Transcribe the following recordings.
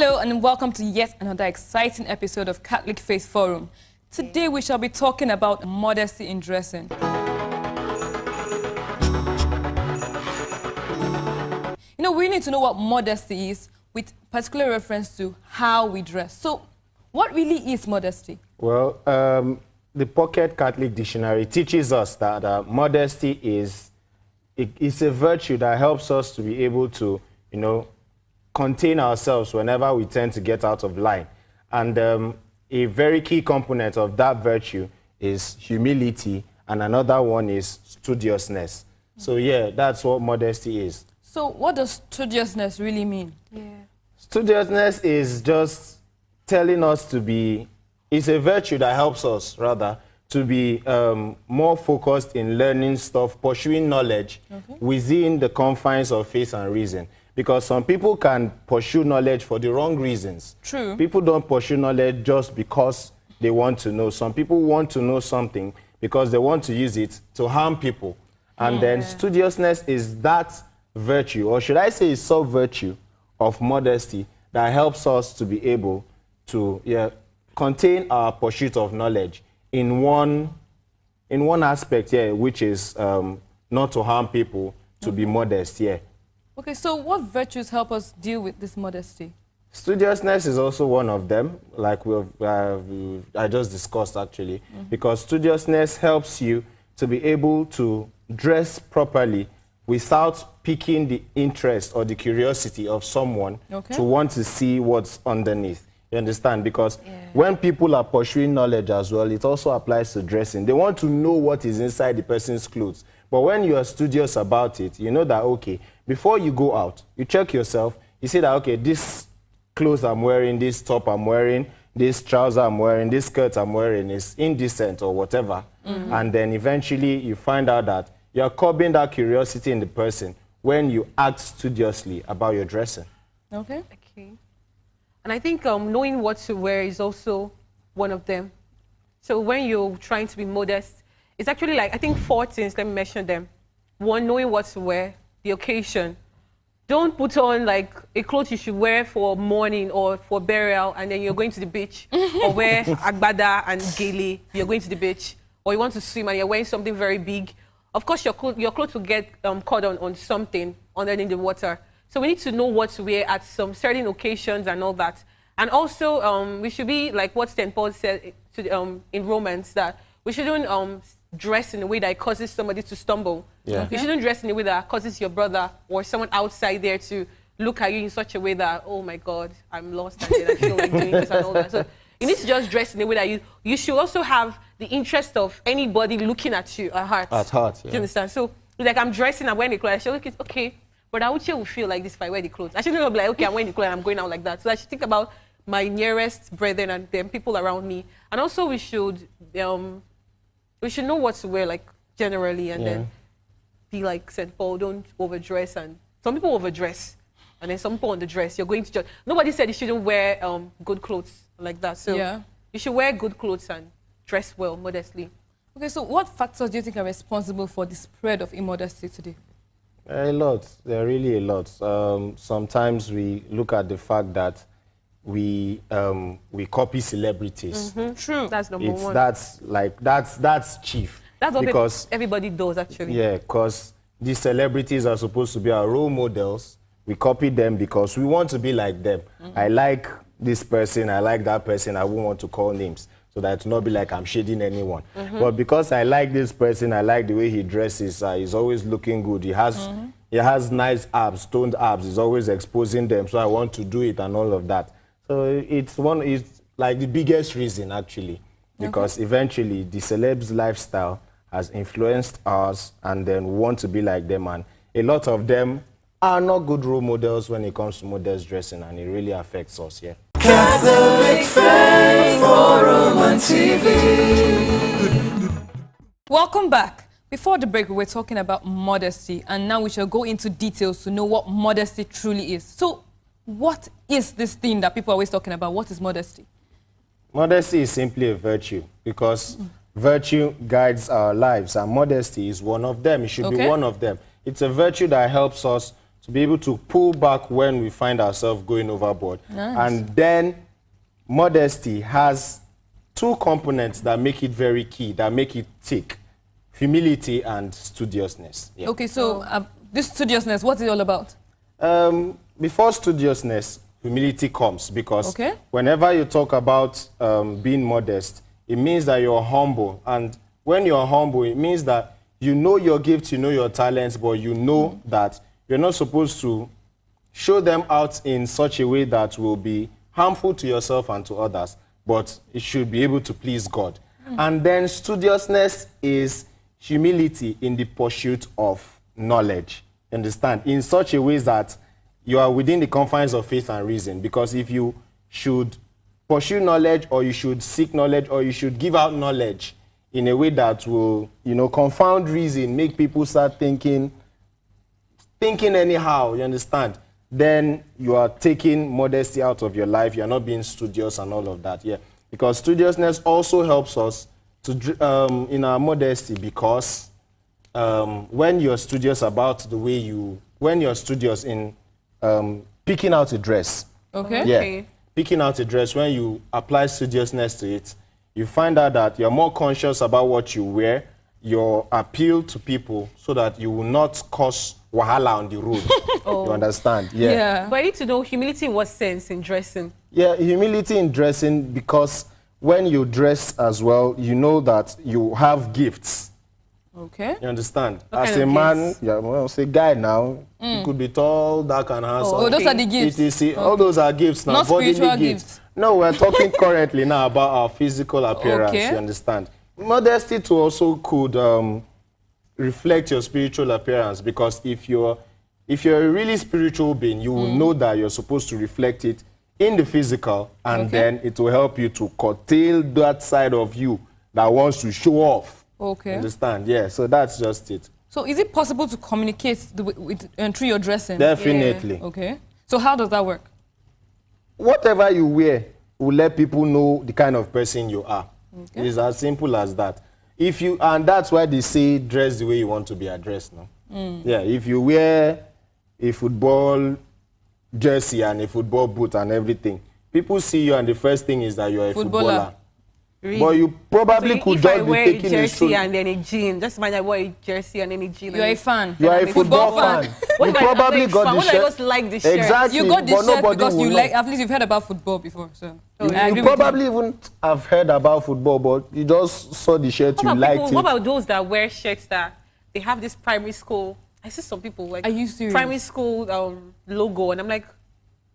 Hello and welcome to yet another exciting episode of Catholic Faith Forum. Today we shall be talking about modesty in dressing. You know, we need to know what modesty is with particular reference to how we dress. So, what really is modesty? Well, the Pocket Catholic Dictionary teaches us that modesty is a virtue that helps us to be able to, contain ourselves whenever we tend to get out of line. And a very key component of that virtue is humility, and another one is studiousness. So yeah, that's what modesty is. So what does studiousness really mean? Yeah. Studiousness is just telling us to be, it's a virtue that helps us, rather, to be more focused in learning stuff, pursuing knowledge within the confines of faith and reason. Because some people can pursue knowledge for the wrong reasons. True. People don't pursue knowledge just because they want to know. Some people want to know something because they want to use it to harm people. And then studiousness is that virtue, or should I say sub-virtue of modesty that helps us to be able to contain our pursuit of knowledge in one aspect, which is not to harm people, to be modest, Okay, so what virtues help us deal with this modesty? Studiousness is also one of them, like I just discussed actually, because studiousness helps you to be able to dress properly without piquing the interest or the curiosity of someone to want to see what's underneath. You understand? Because when people are pursuing knowledge as well, it also applies to dressing. They want to know what is inside the person's clothes. But when you are studious about it, you know that, okay, before you go out, you check yourself, you say that, okay, this clothes I'm wearing, this top I'm wearing, this trouser I'm wearing, this skirt I'm wearing is indecent or whatever. And then eventually you find out that you're curbing that curiosity in the person when you act studiously about your dressing. Okay. And I think knowing what to wear is also one of them. So when you're trying to be modest, it's actually like, I think 4 things, let me mention them. 1, knowing what to wear, the occasion. Don't put on like a clothes you should wear for mourning or for burial and then you're going to the beach. Or wear agbada and gele, you're going to the beach. Or you want to swim and you're wearing something very big. Of course, your clothes will get caught on something underneath the water. So we need to know what to wear at some certain occasions and all that. And also, we should be like what St. Paul said in Romans, that we shouldn't dress in a way that causes somebody to stumble. You shouldn't dress in a way that causes your brother or someone outside there to look at you in such a way that, oh my God, I'm lost and then I feel like doing this and all that. So you need to just dress in a way that you should also have the interest of anybody looking at you at heart. At heart, Do you understand? So like I'm dressing, I'm wearing the clothes, I should look at, okay, but Uche will feel like this if I wear the clothes. I shouldn't be like, okay, I'm wearing the clothes and I'm going out like that. So I should think about my nearest brethren and them, people around me. And also we should know what to wear, like, generally, and then be like St. Paul, don't overdress. And some people overdress, and then some people underdress. You're going to church. Nobody said you shouldn't wear good clothes like that. So you should wear good clothes and dress well, modestly. Okay, so what factors do you think are responsible for the spread of immodesty today? A lot. There are really a lot. Sometimes we look at the fact that we copy celebrities. True. That's number one. That's chief. That's what because everybody does, actually. Yeah, because these celebrities are supposed to be our role models. We copy them because we want to be like them. I like this person, I like that person, I won't want to call names, so that it will not be like I'm shading anyone. But because I like this person, I like the way he dresses, he's always looking good, he has nice abs, toned abs, he's always exposing them, so I want to do it and all of that. So it's like the biggest reason, actually, because eventually the celebs' lifestyle has influenced us, and then we want to be like them, and a lot of them are not good role models when it comes to modest dressing, and it really affects us, Catholic Faith Forum on TV. Welcome back. Before the break, we were talking about modesty, and now we shall go into details to know what modesty truly is. So, what is this thing that people are always talking about? What is modesty? Modesty is simply a virtue, because virtue guides our lives, and modesty is one of them. It should be one of them. It's a virtue that helps us to to be able to pull back when we find ourselves going overboard. Nice. And then modesty has two components that make it very key, that make it tick: humility and studiousness. Yeah. Okay, so this studiousness, what's it all about? Before studiousness, humility comes, because Okay. whenever you talk about being modest, it means that you're humble. And when you're humble, it means that you know your gifts, you know your talents, but you know that you're not supposed to show them out in such a way that will be harmful to yourself and to others, but it should be able to please God. And then studiousness is humility in the pursuit of knowledge. Understand? In such a way that you are within the confines of faith and reason. Because if you should pursue knowledge, or you should seek knowledge, or you should give out knowledge in a way that will, confound reason, make people start thinking anyhow, you understand? Then you are taking modesty out of your life. You are not being studious and all of that, yeah. Because studiousness also helps us to in our modesty, because when you're studious about the way when you're studious in picking out a dress. Okay. Yeah. Okay. Picking out a dress, when you apply studiousness to it, you find out that you're more conscious about what you wear, your appeal to people, so that you will not cause wahala on the road. You understand? Yeah. Yeah. But I need to know humility in what sense in dressing? Yeah, humility in dressing, because when you dress as well, you know that you have gifts. Okay. You understand? What As kind a of man, gifts? yeah, well, say guy now, you could be tall, dark, and handsome. Oh, those are the gifts. etc. All those are gifts now. Not bodily spiritual gifts. No, we're talking currently now about our physical appearance. Okay. You understand? Modesty too also could reflect your spiritual appearance, because if you're a really spiritual being, you will know that you're supposed to reflect it in the physical, and then it will help you to curtail that side of you that wants to show off. Okay. Understand? Yeah. So that's just it. So is it possible to communicate through your dressing? Definitely. Okay. So how does that work? Whatever you wear will let people know the kind of person you are. Okay. It's as simple as that. And that's why they say dress the way you want to be addressed. No? Yeah. If you wear a football jersey and a football boot and everything, people see you, and the first thing is that you're a footballer. Really? But you probably So could if just I be wear a taking a jersey stroll. and then a jean, just imagine I wear a jersey and then a jean. You're a fan. You are I'm a a football football fan. What You if I'm probably not a got fan? the What if I shirt. just like the shirt? Exactly. You got this but shirt nobody because will you know. like, at least you've heard about football before. So I You agree with probably even have heard about football, but you just saw the shirt, What you about, liked people, it. what about those that wear shirts that they have this primary school? I see some people like Are you serious? primary school logo, and I'm like,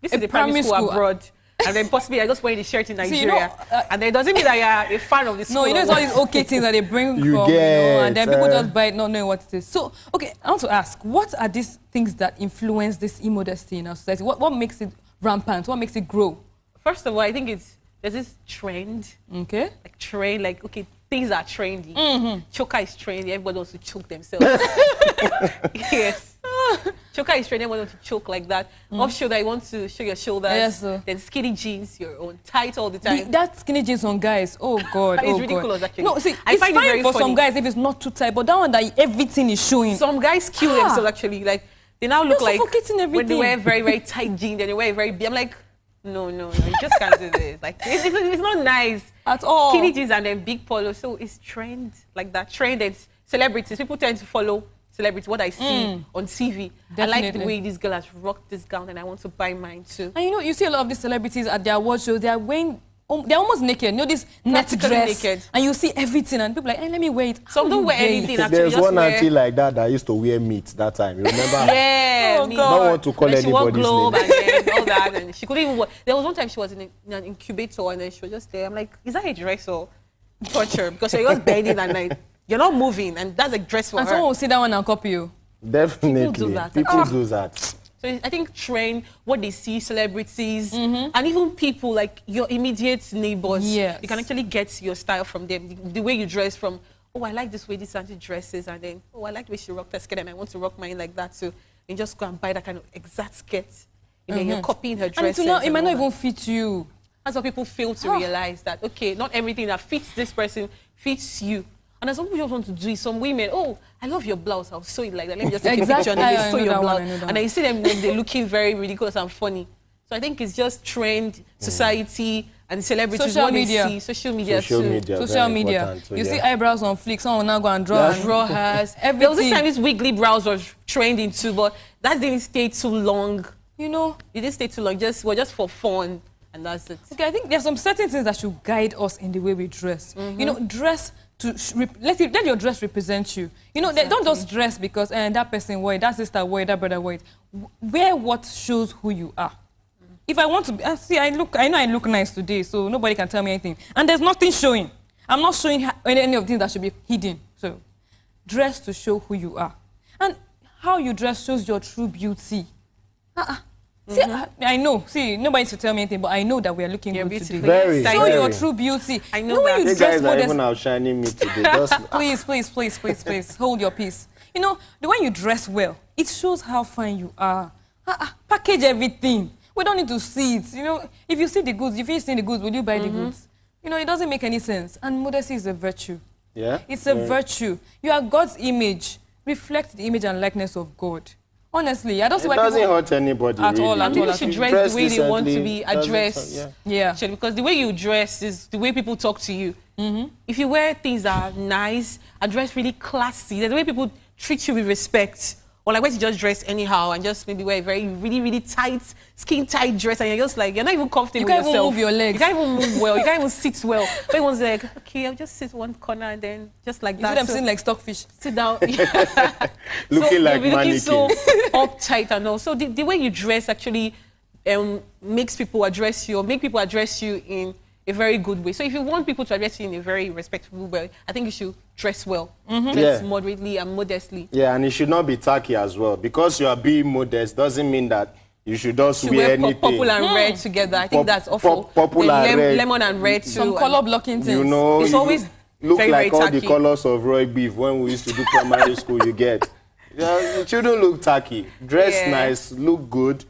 this is A a primary school primary school. abroad. And then possibly I just wearing the shirt in See, Nigeria. and then it doesn't mean that you're a fan of the school. No, you know, it's or all what. these okay things that they bring You from, get, and then people just buy it not knowing what it is. So, okay, I want to ask, what are these things that influence this immodesty in our society? What makes it rampant? What makes it grow? First of all, I think there's this trend, Okay. okay, things are trendy. Choker is trendy, everybody wants to choke themselves. Yes. Choker is trendy, everybody wants to choke like that. Off shoulder, you want to show your shoulders. Yes, sir. Then skinny jeans, you're on tight all the time. That skinny jeans on guys, oh God, It's oh ridiculous, God. actually. No, see, I it's find it fine very for funny. some guys if it's not too tight, but that one that everything is showing. Some guys kill Ah. themselves actually. Like they now look You're like suffocating when they everything. wear very, very tight jeans, then they wear very big. I'm like, no, you just can't do this. Like it's not nice. At all. Skinny jeans and then big polo. So it's trend like that. Trend and celebrities. People tend to follow celebrities. What I see on TV. I like the Definitely. way this girl has rocked this gown, and I want to buy mine too. And you see a lot of these celebrities at their award shows, they are wearing, they're almost naked. You know, this net Practically dress. naked. And you see everything, and people are like, hey, let me wear it. Some How don't you wear it? anything. Actually, There's just one wear, auntie like that used to wear meat that time. You remember? Yeah, Oh, me. God. Don't want to call And then she wore anybody's globe name. and then all that, and she couldn't even work. There was one time she was in an incubator, and then she was just there. I'm like, is that a dress or torture? Because you're just bending and like you're not moving, and that's a dress for And her. someone will sit down and copy you. Definitely. People do that. People do that. So I think trend, what they see, celebrities, and even people like your immediate neighbors. Yes. You can actually get your style from them. The way you dress from, oh, I like this way this auntie dresses, and then, oh, I like the way she rocked her skirt, and I want to rock mine like that too. And just go and buy that kind of exact skirt. And then you're copying her And dresses. it might and not all even that. fit you. That's what people fail to realize, that, okay, not everything that fits this person fits you. And then some people just want to do it. Some women, oh, I love your blouse. I'll sew it like that. Let me just take Exactly. a picture and then I sew know your that one, blouse. I know that And then you see them, they're looking very ridiculous and funny. So I think it's just trend, society, and celebrities. Social what media. they see. Social media Social too. media. Social very media. important too, You see yeah. eyebrows on flick. Someone now go and draw. and Draw hers. There was Everything. this time this wiggly brows was trending too, but that didn't stay too long. You know. It didn't stay too long. Just for fun, and that's it. Okay, I think there's some certain things that should guide us in the way we dress. You know, dress to let your dress represent you. You know, don't just dress because that person wore it, that sister wore it, that brother wore it. Wear what shows who you are. If I want to see, I know I look nice today, so nobody can tell me anything. And there's nothing showing. I'm not showing any of the things that should be hidden. So, dress to show who you are, and how you dress shows your true beauty. See, I know. See, nobody needs to tell me anything, but I know that we are looking You're good beautiful. today. Very, Yes, I Show know. very. your true beauty. I know when that. you You dress guys are modest, even outshining me today. Just, please, hold your peace. You know, the way you dress well, it shows how fine you are. Package everything. We don't need to see it. You know, if you see the goods, if you see the goods, will you buy the goods? You know, it doesn't make any sense. And modesty is a virtue. yeah. It's a virtue. You are God's image. Reflect the image and likeness of God. Honestly, I don't see It why doesn't people... hurt anybody. At all, really. at And people all. should If you dress the way they want to decently, be doesn't addressed. hurt, Yeah. Actually, because the way you dress is the way people talk to you. If you wear things that are nice, address really classy, there's the way people treat you with respect. Or like when you just dress anyhow and just maybe wear a really tight, skin tight dress and you're just like, you're not even comfortable You can't with even yourself. move your legs. You can't even move well. You can't even sit well. Everyone's like, okay, I'll just sit one corner and then just like You see that. them So sitting like stockfish. sit down. Looking like you'll be looking so mannequins. uptight and all. So the way you dress actually makes people address you or make people address you in a very good way. So if you want people to address you in a very respectful way, I think you should dress well, dress Yeah. moderately and modestly. Yeah, and it should not be tacky as well. Because you are being modest doesn't mean that you should just To wear wear anything. purple and red together, I think Pop- that's awful. purple The and red. lemon and red too. Some and- color blocking things. You know, It's you always look very, like very all the tacky. colors of Roy beef when we used to do primary school. You get, yeah, it shouldn't look tacky. Dress Yeah. nice, look good.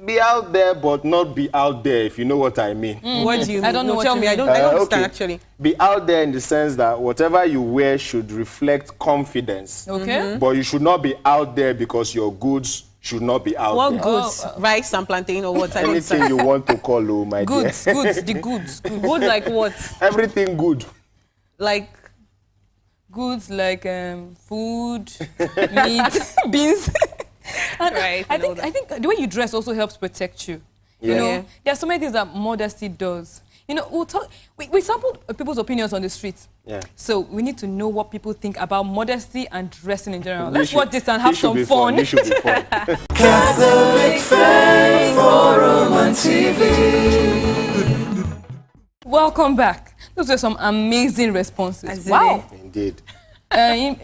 Be out there, but not be out there. If you know what I mean. What do you mean? I don't know No, what tell you me. I mean. don't understand actually. Be out there in the sense that whatever you wear should reflect confidence. Okay. But you should not be out there because your goods should not be out What there. goods? Rice and plantain or what? I don't Anything understand. you want to call, oh my dear. Goods, the goods. Good like what? Everything good. Like Goods like food, meat, beans. And Right, I and all think that. I think the way you dress also helps protect you. You Yeah. know, Yeah. there are so many things that modesty does. You know, we sampled people's opinions on the streets. Yeah. So we need to know what people think about modesty and dressing in general. This Let's should- watch this and have this should some be fun. This should be fun. Catholic Faith Forum on TV. Welcome back. Those were some amazing responses. As in Wow. Indeed.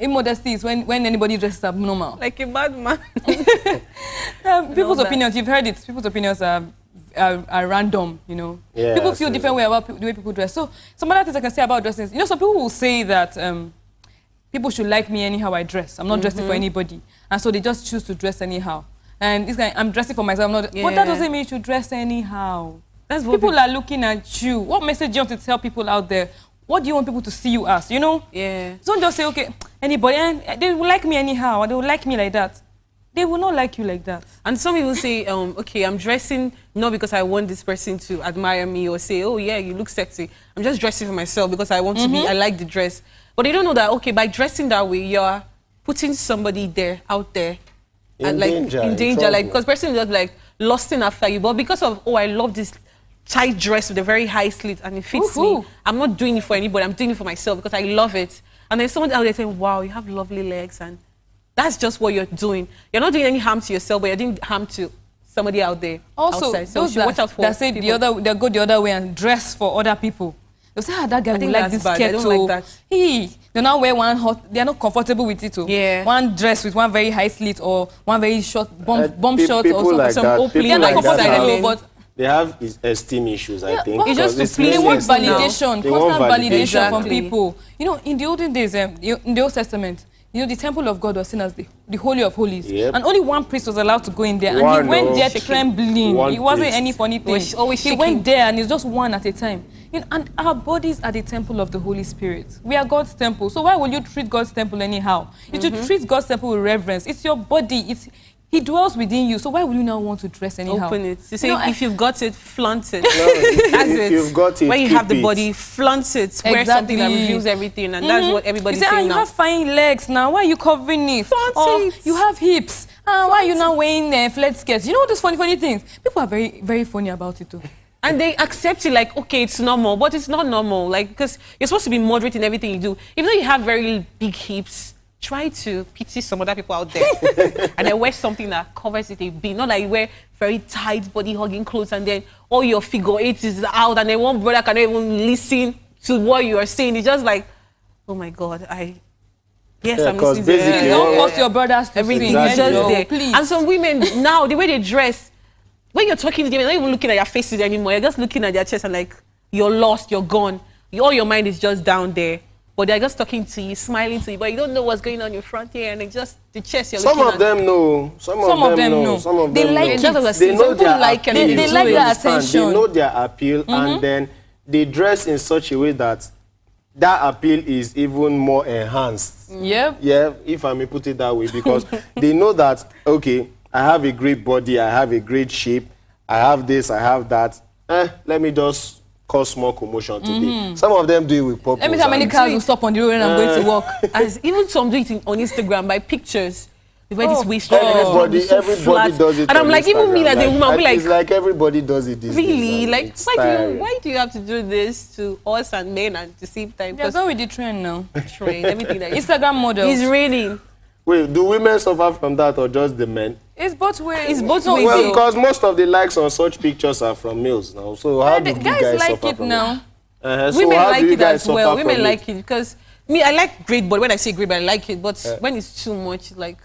Immodesty is when anybody dresses abnormal. like a bad man. People's that. opinions, you've heard it. People's opinions are random, you know. Yeah, People feel absolutely. different way about the way people dress. So some other things I can say about dressing. You know, some people will say that people should like me anyhow I dress. I'm not dressing for anybody. And so they just choose to dress anyhow. And this guy, I'm dressing for myself. I'm not. But that Yeah. doesn't mean you should dress anyhow. That's what People are looking at you. What message do you want to tell people out there? What do you want people to see you as? You know? Yeah. Don't just say, okay, anybody, and they will like me anyhow, or they will like me like that. They will not like you like that. And some people say, okay, I'm dressing not because I want this person to admire me or say, oh yeah, you look sexy. I'm just dressing for myself because I want to be, I like the dress. But they don't know that, okay, by dressing that way, you're putting somebody there, out there. In danger, In in danger, like, trouble. because person is just like lusting after you. But because of, oh, I love this tight dress with a very high slit and it fits Woohoo. me. I'm not doing it for anybody. I'm doing it for myself because I love it. And there's someone out there saying, wow, you have lovely legs. And that's just what you're doing. You're not doing any harm to yourself, but you're doing harm to somebody out there. Also, outside. So you those should watch out for that say people. they go the other way and dress for other people. They'll say, that guy will think like that's this bad. I skirt don't too. like that. They now wear one hot, they're not comfortable with it too. Yeah. One dress with one very high slit or one very short bump Pe- short or people something. like some that, opening people They're not like that comfortable, have- but They have esteem issues, I think. but It's just because to please they many want yourself now. validation, They want constant validation from Exactly. people. You know, in the olden days, in the Old Testament, you know, the temple of God was seen as the Holy of Holies. Yep. And only one priest was allowed to go in there. One, And he went there shaking. trembling. One It wasn't priest. any funny thing. Was always he shaking. went there and it's just one at a time. You know, and our bodies are the temple of the Holy Spirit. We are God's temple. So why will you treat God's temple anyhow? You should treat God's temple with reverence. It's your body. He dwells within you. So why will you now want to dress anyhow? Open it. You say, You know, if you've got it, flaunt it. No, That's if it. you've got it, when you keep have the it. body, flaunt it. Wear something that Exactly. reveals everything, and that's what everybody's You say, saying you now. have fine legs now. Why are you covering it? Flaunt Or it. you have hips. Why are you now wearing flat skirts? You know those funny things? People are very, very funny about it too. And they accept it like, okay, it's normal, but it's not normal. Like, because you're supposed to be moderate in everything you do. Even though you have very big hips, try to pity some other people out there. And then wear something that covers it a bit. Not like you wear very tight body hugging clothes and then all your figure eight is out and then one brother cannot even listen to what you are saying. It's just like, oh my God, yes, Yeah, I'm 'cause listening to basically Please it. don't Yeah. cause your brothers to Everything sing. is just Exactly. there. Please. And some women now, the way they dress, when you're talking to them, you're not even looking at your faces anymore. You're just looking at their chest and like, you're lost, you're gone. All your mind is just down there. But they're just talking to you, smiling to you, but you don't know what's going on in front here, and it's just the chest you're Some looking of at. them know. Some of them know. Some of They them like know. it. That's what I'm They saying. know Some people their like appeal. it. They like You their understand? attention. They know their appeal, and then they dress in such a way that appeal is even more enhanced. Yep. Yeah, if I may put it that way, because they know that, okay, I have a great body, I have a great shape, I have this, I have that. Let me just cause small commotion today. Some of them do it with purpose. Let me see how many and- cars will stop on the road when I'm going to work. As even some do it on Instagram by pictures. They wear Oh, this waist trainer, Everybody, so everybody flat. does it. And I'm on like, even me Instagram. as a woman, I'll be like, it's like everybody does it these days. really? and Like, it's why tiring. do you have to do this to us and men at the same time? They're going with the trend now. Train, everything that is. Instagram models. It's raining. Wait, do women suffer from that or just the men? It's both ways. It's both No, ways. Well, so- because most of the likes on such pictures are from males now. So how do the you guys guys like suffer it from now. So Women how like do you it guys as suffer well. from Women like it because me, I like great body. When I say great body, I like it. But when it's too much, like,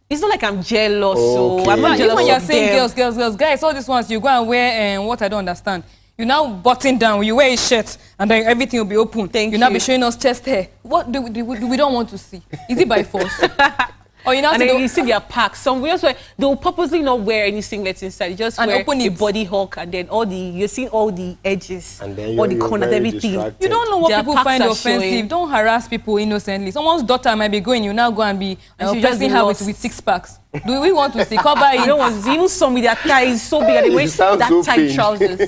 it's not like I'm jealous. So Okay. I'm not Even jealous when you're of saying them. girls, guys, all these ones you go and wear what I don't understand. You now button down, you wear a shirt, and then everything will be open. Thank you now you. be showing us chest hair. What do we don't want to see? Is it by force? Or you now And see then the- you see their packs. Some girls wear, they'll purposely not wear any singlets inside. You just And wear open a it. body hawk, and then you see all the edges, And then all the you're corners, very everything. distracted. You don't know what Their people packs find are offensive. showing. Don't harass people innocently. Someone's daughter might be going, you now go and be And she just pressing be her lost. with 6 packs. Do we want to see? Cover it. You don't want to see even some with their thighs so big and they You wear sound that so tight pained. trousers.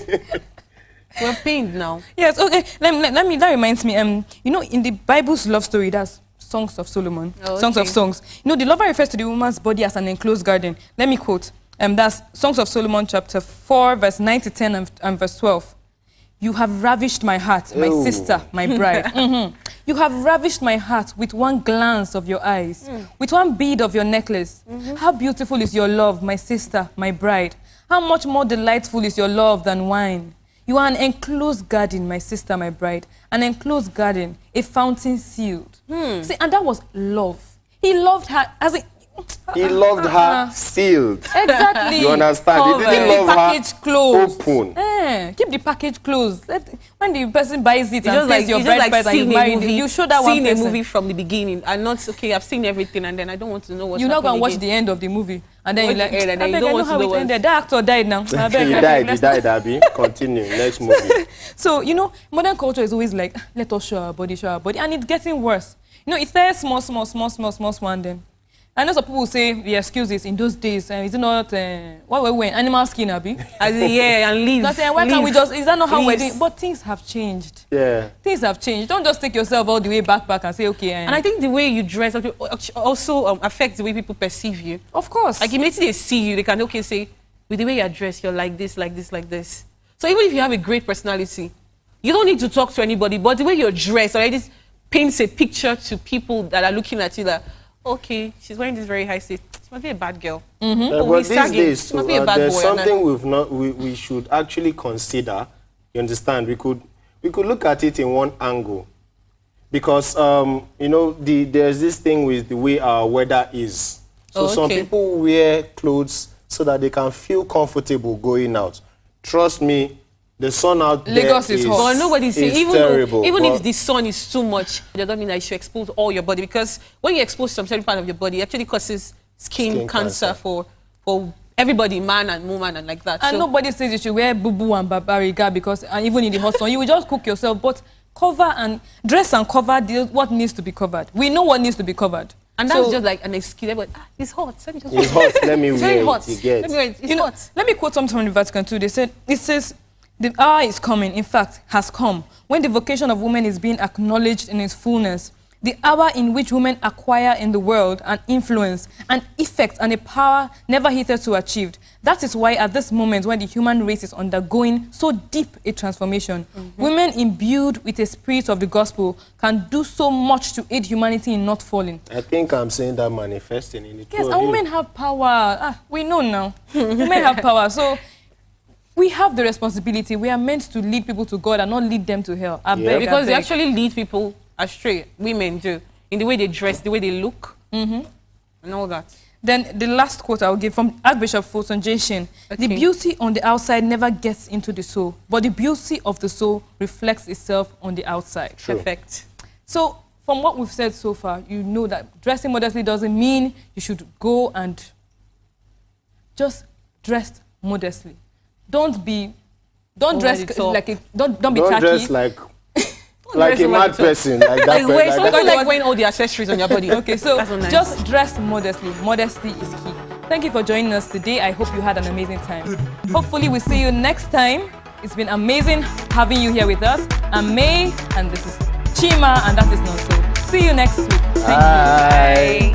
We're pained now. Yes, okay. Let me. That reminds me. You know, in the Bible's love story, that's Songs of Solomon, Oh, Songs of okay. Songs. You know, the lover refers to the woman's body as an enclosed garden. Let me quote. That's Songs of Solomon, chapter 4, verse 9 to 10, and verse 12. You have ravished my heart, my Ew. sister, my bride. You have ravished my heart with one glance of your eyes, with one bead of your necklace. How beautiful is your love, my sister, my bride. How much more delightful is your love than wine. You are an enclosed garden, my sister, my bride. An enclosed garden, a fountain sealed. See, and that was love. He loved her as a... He loved her sealed. Exactly. You understand? He Keep didn't the love her package closed. open. Keep the package closed. When the person buys it It's and just pays like, your it's just bride price and you seeing a married, movie, you show that one seeing a person. movie from the beginning and not, okay, I've seen everything and then I don't want to know what's You now go and watch again. the end of the movie and then Watch you're like, the end and I then you beg, don't I know want to how know it what's- ended. That actor died now. I beg, He I beg, died, he let's died, Abby. Continue. Next movie. So, you know, modern culture is always like, let us show our body. And it's getting worse. You know, it started small, and then. I know some people say, the excuses in those days, is it not, what were we wearing? Animal skin, Abby? As in, yeah, and leave. Not saying, why can't we leave. just, is that not how we're Leaves. doing? But things have changed. Yeah. Things have changed. Don't just take yourself all the way back and say, okay. And I think the way you dress also affects the way people perceive you. Of course. Like immediately they see you, they can say, with the way you're dressed, you're like this, like this, like this. So even if you have a great personality, you don't need to talk to anybody, but the way you're dressed already paints a picture to people that are looking at you that, okay, she's wearing this very high set. She must be a bad girl. Oh, But he's these sagging. days, She must be a bad there's boy. something we should actually consider. You understand? We could look at it in one angle, because you know there's this thing with the way our weather is. So some okay. people wear clothes so that they can feel comfortable going out. Trust me, The sun out there Lagos is hot. But nobody's saying, even terrible, if the sun is too much, it doesn't mean that you should expose all your body, because when you expose some certain part of your body, it actually causes skin cancer for everybody, man and woman and like that. And nobody says you should wear boo-boo and barbariga because even in the hot sun, you will just cook yourself. But cover and dress and cover what needs to be covered. We know what needs to be covered. And that's just like an excuse. But it's hot. Let me just it's hot. Let me it's wear very it. hot. You get. Let me wear it. It's hot. Let me quote something from the Vatican too. They said, it says, the hour is coming, in fact, has come, when the vocation of women is being acknowledged in its fullness. The hour in which women acquire in the world an influence, an effect, and a power never hitherto achieved. That is why at this moment, when the human race is undergoing so deep a transformation, women imbued with a spirit of the gospel can do so much to aid humanity in not falling. I think I'm seeing that manifesting in the Yes, and women have power. We know now. Women have power. So we have the responsibility. We are meant to lead people to God and not lead them to hell. I beg, because they actually lead people astray. Women do, in the way they dress, the way they look, and all that. Then the last quote I will give from Archbishop Fulton J. Shin. The beauty on the outside never gets into the soul, but the beauty of the soul reflects itself on the outside. True. Perfect. So from what we've said so far, you know that dressing modestly doesn't mean you should go and just dress modestly. Don't dress like a, don't be Don't tacky. dress like a mad person. Like that. Wait, something like wearing all the accessories on your body. Okay, so nice. just dress modestly. Modesty is key. Thank you for joining us today. I hope you had an amazing time. Hopefully we'll see you next time. It's been amazing having you here with us. I'm May, and this is Chima, and that is Nonso. See you next week. Thank you. Bye.